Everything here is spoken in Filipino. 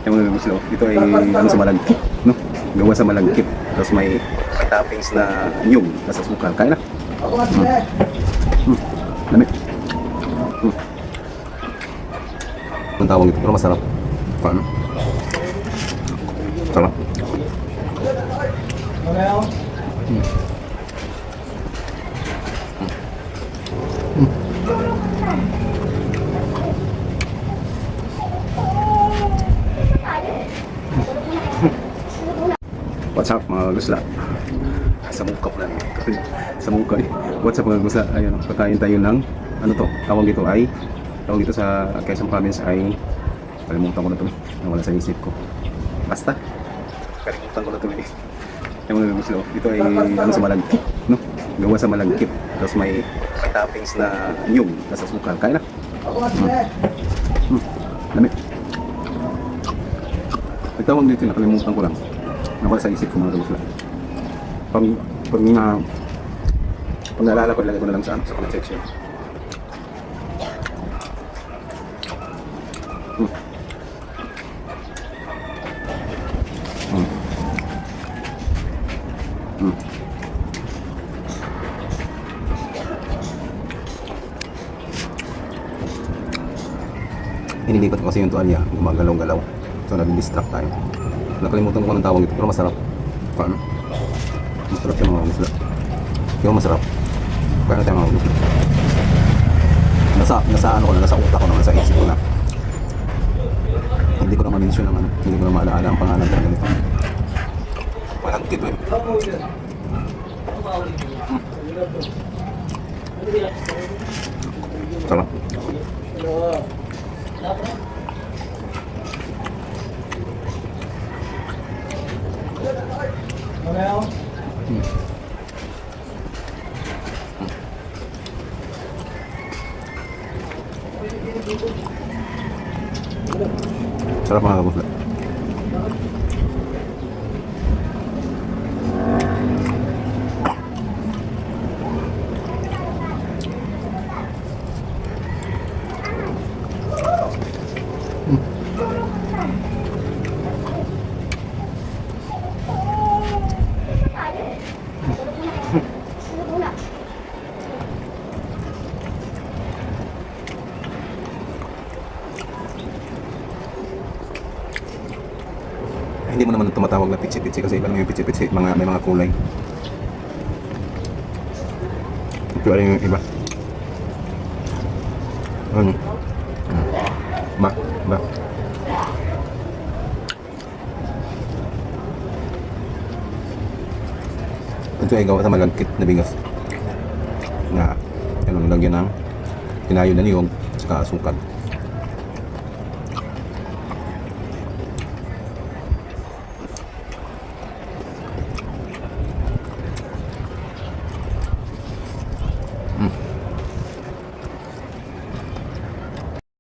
Yung mga gusto, ito ay ano sa malagkit, no? Gawa sa malagkit. Tapos may toppings na nyug, tapos asukal. Kain na. Lamig. Ang tawag ito, pero masarap. Paano? Sarap. What's up mga gusla? Sa mukha ko lang. Sa mukha eh. What's up mga gusla? Ayun, kakain tayo ng ano to? Tawag dito sa Quezon Province ay kalimutan ko na ito. Nawala sa isip ko. Basta kalimutan ko na ito eh. Yung mga gusla, ito ay ano sa malagkit, no? Gawa sa malagkit. Tapos may toppings na nyug, tapos asukal. Kain na. Lamig. Nagtawag dito, nakalimutan ko lang. Nawala sa isip ko mga gusla. Pag naalala ko, ilagay ko na lang sa comment section. Inilipat ko kasi yung tuwalya, gumagalaw-galaw. So nag-distract tayo. Nakalimutan ko kung anong tawag ito, pero masarap. Paano? Masarap siya mga gusla. Yung masarap. Kaya natin mga gusla. Nasa ano ko na, nasa utak ko na, nasa isip ko na. Hindi ko na ma-mention ang ano, hindi ko na maalaala ang pangalan ng ganito. Walang tito eh. Sarap. Sarap mga gusla. Hindi mo naman tumatawag na pitsi-pitsi kasi iba naman yung pitsi-pitsi, may mga kulay. Ito ay yung iba. Ano? Ba. Ito ay gawa sa malagkit na bigas. Na, ano, lagyan ng pinayo na niyog, saka asukal.